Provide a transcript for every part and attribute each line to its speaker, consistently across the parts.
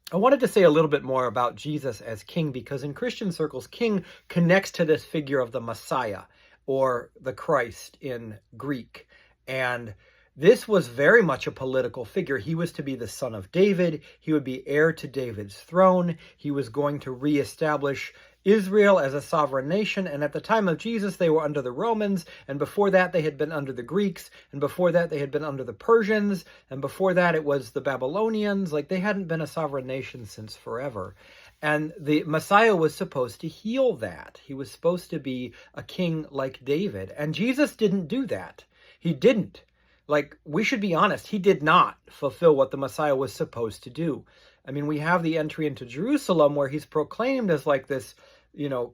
Speaker 1: I wanted to say a little bit more about Jesus as king because in Christian circles, king connects to this figure of the Messiah or the Christ in Greek. And this was very much a political figure. He was to be the son of David. He would be heir to David's throne. He was going to reestablish Israel as a sovereign nation. And at the time of Jesus, they were under the Romans. And before that, they had been under the Greeks. And before that, they had been under the Persians. And before that, it was the Babylonians. Like, they hadn't been a sovereign nation since forever. And the Messiah was supposed to heal that. He was supposed to be a king like David. And Jesus didn't do that. He didn't. Like, we should be honest, he did not fulfill what the Messiah was supposed to do. I mean, we have the entry into Jerusalem where he's proclaimed as like this,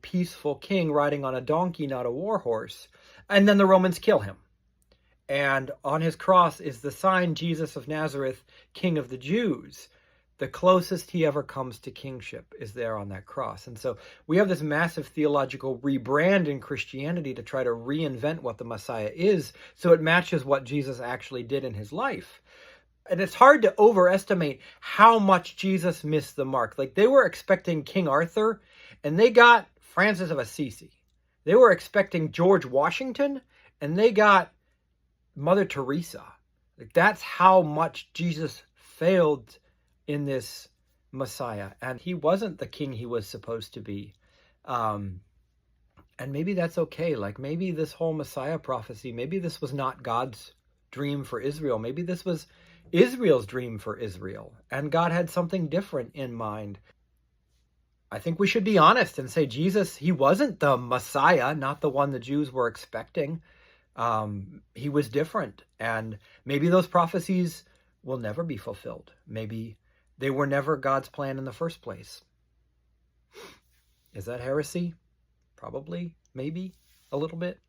Speaker 1: peaceful king riding on a donkey, not a war horse. And then the Romans kill him. And on his cross is the sign, Jesus of Nazareth, King of the Jews. The closest he ever comes to kingship is there on that cross. And so we have this massive theological rebrand in Christianity to try to reinvent what the Messiah is so it matches what Jesus actually did in his life. And it's hard to overestimate how much Jesus missed the mark. Like, they were expecting King Arthur, and they got Francis of Assisi. They were expecting George Washington, and they got Mother Teresa. Like, that's how much Jesus failed in this Messiah. And he wasn't the king he was supposed to be. And maybe that's okay. Like, maybe this whole Messiah prophecy, maybe this was not God's dream for Israel. Maybe this was Israel's dream for Israel, and God had something different in mind. I think we should be honest and say Jesus, he wasn't the Messiah, not the one the Jews were expecting. He was different, and maybe those prophecies will never be fulfilled. Maybe they were never God's plan in the first place. Is that heresy? Probably, maybe, a little bit.